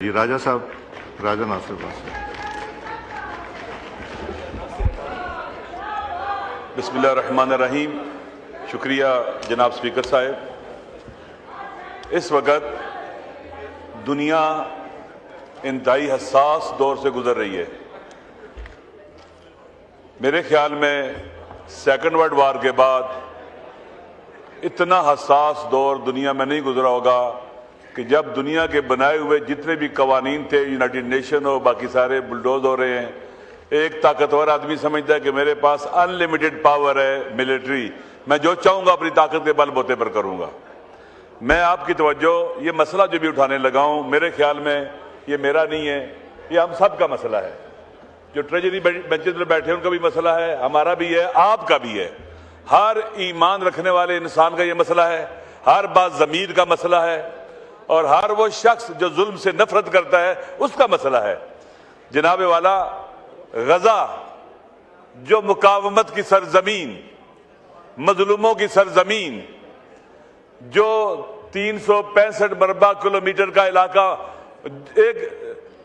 جی راجہ صاحب، راجہ ناصر صاحب۔ بسم اللہ الرحمن الرحیم۔ شکریہ جناب اسپیکر صاحب۔ اس وقت دنیا انتہائی حساس دور سے گزر رہی ہے۔ میرے خیال میں سیکنڈ ورلڈ وار کے بعد اتنا حساس دور دنیا میں نہیں گزرا ہوگا کہ جب دنیا کے بنائے ہوئے جتنے بھی قوانین تھے، یونائٹڈ نیشن ہو، باقی سارے بلڈوز ہو رہے ہیں۔ ایک طاقتور آدمی سمجھتا ہے کہ میرے پاس ان لمیٹڈ پاور ہے ملٹری، میں جو چاہوں گا اپنی طاقت کے بل بوتے پر کروں گا۔ میں آپ کی توجہ یہ مسئلہ جو بھی اٹھانے لگا ہوں، میرے خیال میں یہ میرا نہیں ہے، یہ ہم سب کا مسئلہ ہے۔ جو ٹریجری بینچز میں بیٹھے ان کا بھی مسئلہ ہے، ہمارا بھی ہے، آپ کا بھی ہے۔ ہر ایمان رکھنے والے انسان کا یہ مسئلہ ہے، ہر بات ضمیر کا مسئلہ ہے، اور ہر وہ شخص جو ظلم سے نفرت کرتا ہے اس کا مسئلہ ہے۔ جناب والا، غزہ جو مقاومت کی سرزمین، مظلوموں کی سرزمین، جو 365 مربع کلومیٹر کا علاقہ ایک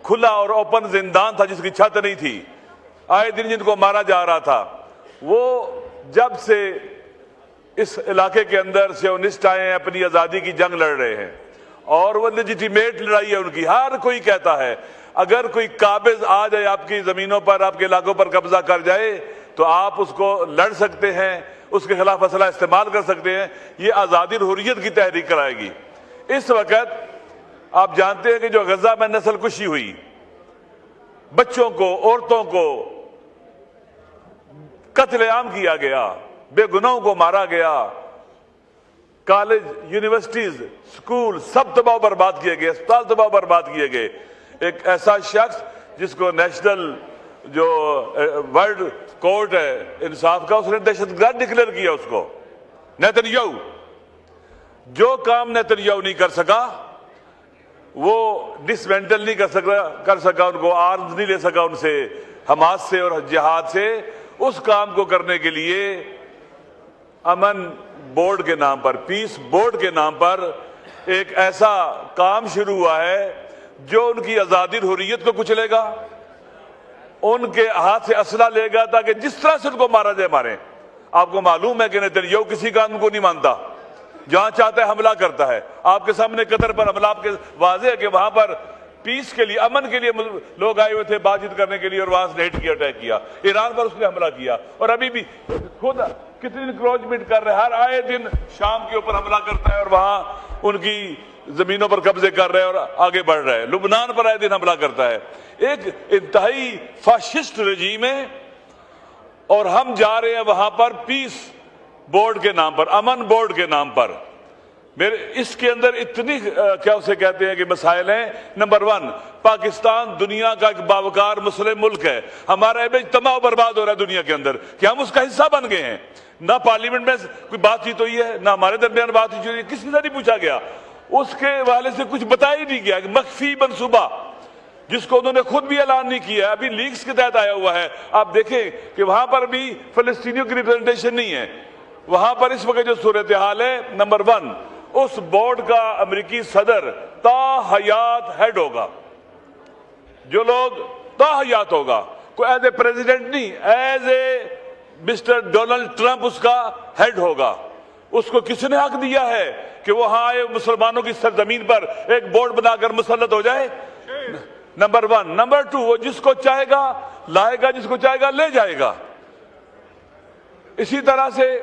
کھلا اور اوپن زندان تھا جس کی چھت نہیں تھی، آئے دن جن کو مارا جا رہا تھا، وہ جب سے اس علاقے کے اندر سیونسٹ آئے ہیں اپنی آزادی کی جنگ لڑ رہے ہیں، اور وہ لیجیٹیمیٹ لڑائی ہے ان کی۔ ہر کوئی کہتا ہے اگر کوئی قابض آ جائے آپ کی زمینوں پر، آپ کے علاقوں پر قبضہ کر جائے تو آپ اس کو لڑ سکتے ہیں، اس کے خلاف اسلحہ استعمال کر سکتے ہیں، یہ آزادی اور حریت کی تحریک کرائے گی۔ اس وقت آپ جانتے ہیں کہ جو غزہ میں نسل کشی ہوئی، بچوں کو، عورتوں کو قتل عام کیا گیا، بے گناہوں کو مارا گیا، کالج، یونیورسٹیز، سکول سب تباہ برباد کیے گئے، اسپتال تباہ برباد کیے گئے۔ ایک ایسا شخص جس کو نیشنل جو ورلڈ کورٹ ہے انصاف کا، اس نے دہشت گرد ڈکلیئر کیا اس کو، نیتن یاہو۔ جو کام نیتن یاہو نہیں کر سکا، وہ ڈسمینٹل نہیں کر سکا ان کو، آرمز نہیں لے سکا ان سے، حماس سے اور جہاد سے، اس کام کو کرنے کے لیے امن بورڈ کے نام پر، پیس بورڈ کے نام پر ایک ایسا کام شروع ہوا ہے جو ان کی آزادی اور حریت کو کچلے گا، ان کے ہاتھ سے اسلحہ لے گا تاکہ جس طرح سے ان کو مارا جائے ماریں۔ آپ کو معلوم ہے کہ نیتن یاہو کسی قانون کو نہیں مانتا، جہاں چاہتا ہے حملہ کرتا ہے۔ آپ کے سامنے قطر پر حملہ آپ کے واضح ہے کہ وہاں پر پیس کے لیے، امن کے لیے لوگ آئے ہوئے تھے بات چیت کرنے کے لیے، اور وہاں سے ہٹ کیا، اٹیک کیا۔ ایران پر اس نے حملہ کیا، اور ابھی بھی خود کتنی انکروچمنٹ کر رہے ہیں، ہر آئے دن شام کے اوپر حملہ کرتا ہے اور وہاں ان کی زمینوں پر قبضے کر رہے ہیں اور آگے بڑھ رہا ہے۔ لبنان پر آئے دن حملہ کرتا ہے۔ ایک انتہائی فاشسٹ رجیم ہے، اور ہم جا رہے ہیں وہاں پر پیس بورڈ کے نام پر، امن بورڈ کے نام پر۔ اس کے اندر اتنی کیا اسے کہتے ہیں کہ مسائل ہیں۔ نمبر 1، پاکستان دنیا کا ایک باوقار مسلم ملک ہے، ہمارا امیج تباہ و برباد ہو رہا ہے دنیا کے اندر کہ ہم اس کا حصہ بن گئے ہیں۔ نہ پارلیمنٹ میں کوئی بات چیت ہوئی ہے، نہ ہمارے درمیان بات چیت ہوئی ہے، کسی سے نہیں پوچھا گیا، اس کے حوالے سے کچھ بتایا ہی نہیں گیا۔ مخفی منصوبہ جس کو انہوں نے خود بھی اعلان نہیں کیا، ابھی لیکس کے تحت آیا ہوا ہے۔ آپ دیکھیں کہ وہاں پر بھی فلسطینیوں کی ریپرزنٹیشن نہیں ہے۔ وہاں پر اس وقت جو صورتحال ہے، نمبر 1، اس بورڈ کا امریکی صدر تا حیات ہیڈ ہوگا، جو لوگ تا حیات ہوگا، کوئی ایز اے پریزیڈنٹ نہیں، as a mister Donald Trump اس کا ہیڈ ہوگا۔ اس کو کس نے حق دیا ہے کہ وہاں آئے مسلمانوں کی سرزمین پر ایک بورڈ بنا کر مسلط ہو جائے؟ نمبر 1۔ نمبر 2، وہ جس کو چاہے گا لائے گا، جس کو چاہے گا لے جائے گا۔ اسی طرح سے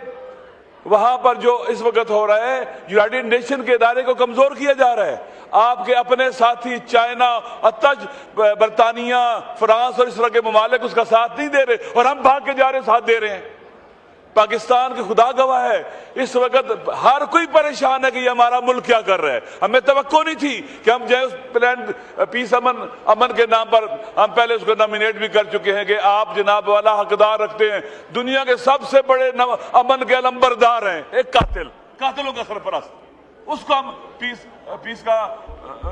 وہاں پر جو اس وقت ہو رہا ہے، یونائٹڈ نیشن کے ادارے کو کمزور کیا جا رہا ہے۔ آپ کے اپنے ساتھی چائنا، برطانیہ، فرانس اور اس طرح کے ممالک اس کا ساتھ نہیں دے رہے، اور ہم بھاگ کے جا رہے ساتھ دے رہے ہیں۔ پاکستان کے خدا گواہ ہے، اس وقت ہر کوئی پریشان ہے کہ یہ ہمارا ملک کیا کر رہا ہے۔ ہمیں توقع نہیں تھی کہ ہم جائے اس پلان پیس امن کے نام پر، ہم پہلے اس کو نامینیٹ بھی کر چکے ہیں کہ آپ جناب والا حقدار رکھتے ہیں، دنیا کے سب سے بڑے امن کے علمبردار ہیں، ایک قاتلوں کا سرپرست، اس کو ہم پیس کا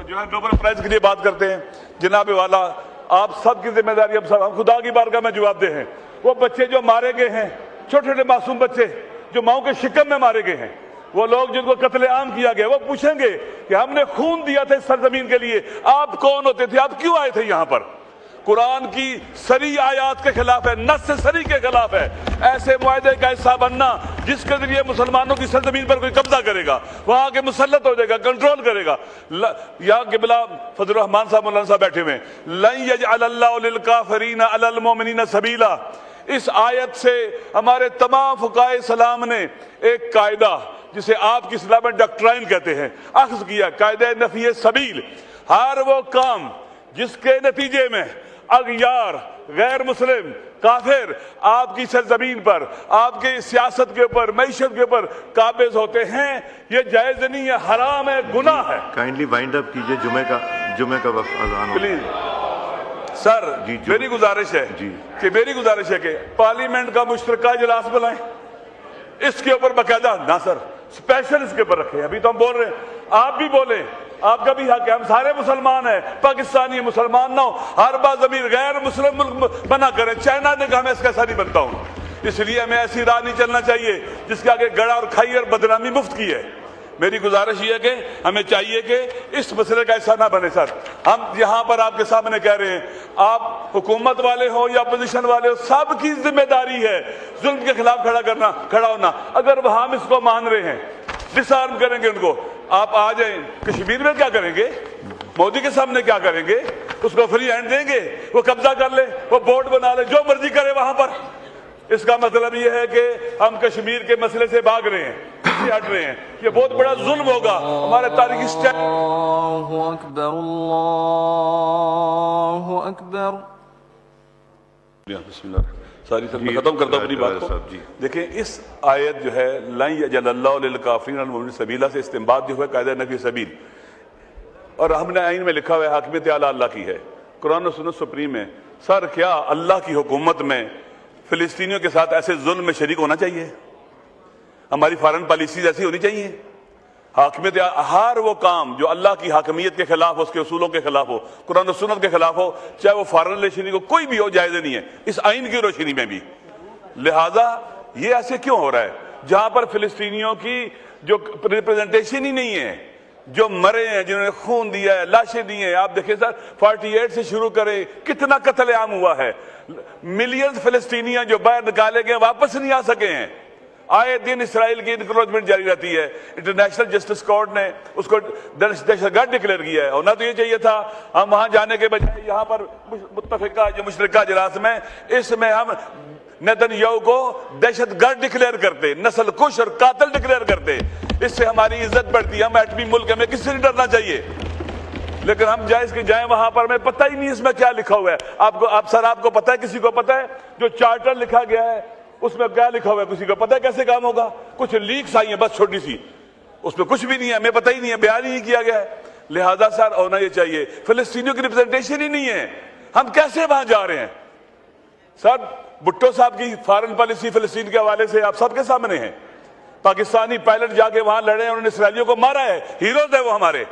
جو ہے نوبل پرائز کے لیے بات کرتے ہیں۔ جناب والا، آپ سب کی ذمہ داری، ہم خدا کی بارگاہ میں جواب دہ ہیں۔ وہ بچے جو مارے گئے ہیں، چھوٹے چھوٹے معصوم بچے جو ماؤں کے شکم میں مارے گئے ہیں، وہ لوگ جن کو قتل عام کیا گیا وہ پوچھیں گے کہ ہم نے خون دیا تھا اس سرزمین کے لیے، آپ کون ہوتے تھے، آپ کیوں آئے تھے یہاں پر؟ قرآن کی صریح آیات کے خلاف ہے، نص صریح کے خلاف ہے ایسے معاہدے کا حصہ بننا جس کے ذریعے مسلمانوں کی سرزمین پر کوئی قبضہ کرے گا، وہاں کے مسلط ہو جائے گا، کنٹرول کرے گا۔ یہاں قبلہ فضل الرحمان صاحب مولانا صاحب بیٹھے ہوئے ہیں، لن یجعل اللہ للکافرین علی المؤمنین سبیلا۔ اس آیت سے ہمارے تمام فقہائے اسلام نے ایک قاعدہ جسے آپ کی اصطلاح میں ڈاکٹرائن کہتے ہیں اخذ کیا، قاعدہ نفی سبیل۔ ہر وہ کام جس کے نتیجے میں اغیار، غیر مسلم، کافر آپ کی سرزمین پر، آپ کی سیاست کے اوپر، معیشت کے اوپر قابض ہوتے ہیں، یہ جائز نہیں ہے، حرام ہے، گناہ ہے۔ کائنڈلی وائنڈ اپ کیجئے، جمعے کا وقت اذان ہو۔ پلیز سر، میری گزارش ہے کہ پارلیمنٹ کا مشترکہ اجلاس بلائیں، اس کے اوپر باقاعدہ نہ سر اسپیشل اس کے اوپر رکھیں۔ ابھی تو ہم بول رہے ہیں، آپ بھی بولیں، آپ کا بھی حق ہے، ہم سارے مسلمان ہیں، پاکستانی مسلمان نہ ہو، ہر بار ضمیر غیر مسلم ملک بنا کریں۔ چائنا نے کہا میں اس کا ایسا نہیں بنتا ہوں، اس لیے ہمیں ایسی راہ نہیں چلنا چاہیے جس کے آگے گڑا اور کھائی اور بدنامی مفت کی ہے۔ میری گزارش یہ ہے کہ ہمیں چاہیے کہ اس مسئلے کا ایسا نہ بنے سر۔ ہم یہاں پر آپ کے سامنے کہہ رہے ہیں، آپ حکومت والے ہو یا اپوزیشن والے ہو، سب کی ذمہ داری ہے ظلم کے خلاف کھڑا ہونا۔ اگر وہ ہم اس کو مان رہے ہیں، ڈس آرم کریں گے ان کو، آپ آ جائیں کشمیر میں کیا کریں گے؟ مودی کے سامنے کیا کریں گے؟ اس کو فری ہینڈ دیں گے، وہ قبضہ کر لے، وہ بورڈ بنا لے، جو مرضی کرے وہاں پر۔ اس کا مطلب یہ ہے کہ ہم کشمیر کے مسئلے سے بھاگ رہے ہیں، پیچھے ہٹ رہے ہیں، یہ بہت بڑا ظلم ہوگا ہمارے تاریخی سٹیپ۔ اللہ اکبر، اللہ اکبر۔ بسم اللہ، ساری سب میں ختم کرتا ہوں اپنی بات کو۔ دیکھیں اس آیت جو ہے لن یجعل اللہ للکافرین علی المؤمنین سبیلا سے استنباط جو ہے قاعدہ نفی سبیل، اور ہم نے آئین میں لکھا ہوا ہے حاکمیت اعلیٰ اللہ کی ہے، قرآن و سنت سپریم ہے۔ سر کیا اللہ کی حکومت میں فلسطینیوں کے ساتھ ایسے ظلم میں شریک ہونا چاہیے؟ ہماری فارن پالیسیز ایسی ہونی چاہیے؟ حاکمیت ہر وہ کام جو اللہ کی حاکمیت کے خلاف ہو، اس کے اصولوں کے خلاف ہو، قرآن و سنت کے خلاف ہو، چاہے وہ فارن ریلیشن کو کوئی بھی ہو، جائز نہیں ہے اس آئین کی روشنی میں بھی۔ لہٰذا یہ ایسے کیوں ہو رہا ہے جہاں پر فلسطینیوں کی جو ریپرزنٹیشن ہی نہیں ہے، جو مرے ہیں، جنہوں نے خون دیا ہے، لاشیں دی ہیں؟ آپ دیکھیں سر 48 سے شروع کریں، کتنا قتل عام ہوا ہے، ملینز فلسطینیاں جو باہر نکالے گئے واپس نہیں آ سکے ہیں۔ آئے دن اسرائیل کی انکروچمنٹ جاری رہتی ہے، انٹرنیشنل جسٹس کورٹ نے اس کو دہشت گرد ڈکلیئر کیا ہے۔ ہونا تو یہ چاہیے تھا ہم وہاں جانے کے بجائے یہاں پر متفقہ جو مشترکہ اجلاس میں، اس میں ہم نیتن یاہو کو دہشت گرد ڈکلیئر کرتے، نسل کش اور قاتل ڈکلیئر کرتے، اس سے ہماری عزت بڑھتی ہے۔ ہم ایٹمی ملک، ہمیں کس سے نہیں ڈرنا چاہیے، لیکن ہم جائز کے جائیں وہاں پر، ہمیں پتہ ہی نہیں اس میں کیا لکھا ہوا ہے۔ آپ کو پتہ ہے، کسی کو پتہ ہے جو چارٹر لکھا گیا ہے اس میں کیا لکھا ہوا ہے؟ کسی کو پتہ ہے کیسے کام ہوگا؟ کچھ لیکس آئی ہیں بس چھوٹی سی، اس میں کچھ بھی نہیں ہے، ہمیں پتہ ہی نہیں ہے، بیان ہی نہیں کیا گیا ہے۔ لہذا سر ہونا یہ چاہیے، فلسطینیوں کی ریپرزنٹیشن ہی نہیں ہے، ہم کیسے وہاں جا رہے ہیں؟ سر بھٹو صاحب کی فارن پالیسی فلسطین کے حوالے سے آپ سب کے سامنے ہے، پاکستانی پائلٹ جا کے وہاں لڑے، انہوں نے اسرائیلیوں کو مارا ہے، ہیروز ہیں وہ ہمارے۔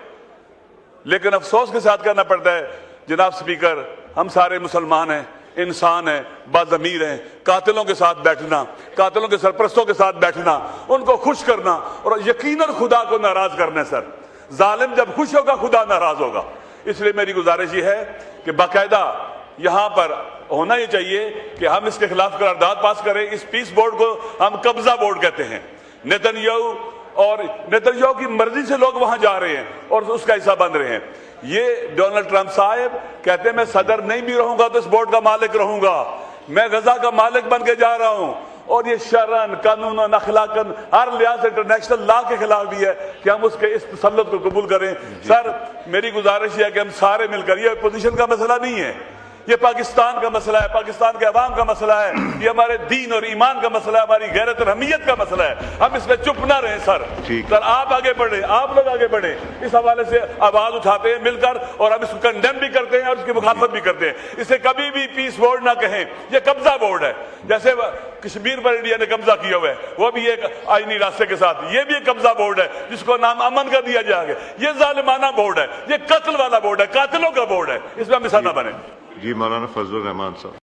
لیکن افسوس کے ساتھ کرنا پڑتا ہے جناب سپیکر، ہم سارے مسلمان ہیں، انسان ہیں، باضمیر ہیں، قاتلوں کے ساتھ بیٹھنا، قاتلوں کے سرپرستوں کے ساتھ بیٹھنا، ان کو خوش کرنا اور یقیناً خدا کو ناراض کرنا ہے۔ سر ظالم جب خوش ہوگا خدا ناراض ہوگا۔ اس لیے میری گزارش یہ ہے کہ باقاعدہ یہاں پر ہونا یہ چاہیے کہ ہم اس کے خلاف قرارداد پاس کریں۔ اس پیس بورڈ کو ہم قبضہ بورڈ کہتے ہیں، نیتن یاہو کی مرضی سے لوگ وہاں جا رہے ہیں اور اس کا حصہ بن رہے ہیں۔ یہ ڈونلڈ ٹرمپ صاحب کہتے ہیں میں صدر نہیں بھی رہوں گا تو اس بورڈ کا مالک رہوں گا، میں غزہ کا مالک بن کے جا رہا ہوں، اور یہ شرعن، قانون، اخلاقاً ہر لحاظ سے انٹرنیشنل لا کے خلاف بھی ہے کہ ہم اس کے اس تسلط کو قبول کریں۔ سر میری گزارش یہ ہے کہ ہم سارے مل کر، یہ اپوزیشن کا مسئلہ نہیں ہے، یہ پاکستان کا مسئلہ ہے، پاکستان کے عوام کا مسئلہ ہے، یہ ہمارے دین اور ایمان کا مسئلہ ہے، ہماری غیرت اور حمیت کا مسئلہ ہے۔ ہم اس میں چپ نہ رہیں سر۔ سر آپ آگے بڑھیں، آپ لوگ آگے بڑھیں، اس حوالے سے آواز اٹھاتے ہیں مل کر، اور ہم اس کو کنڈیم بھی کرتے ہیں اور اس کی مخالفت بھی کرتے ہیں۔ اسے کبھی بھی پیس بورڈ نہ کہیں، یہ قبضہ بورڈ ہے۔ جیسے کشمیر پر انڈیا نے قبضہ کیا ہوا ہے، وہ بھی ایک آئینی راستے کے ساتھ، یہ بھی ایک قبضہ بورڈ ہے جس کو نام امن کا دیا جائے گا۔ یہ ظالمانہ بورڈ ہے، یہ قتل والا بورڈ ہے، قاتلوں کا بورڈ ہے، اس میں ہم حصہ نہ بنیں۔ جی مولانا فضل الرحمان صاحب۔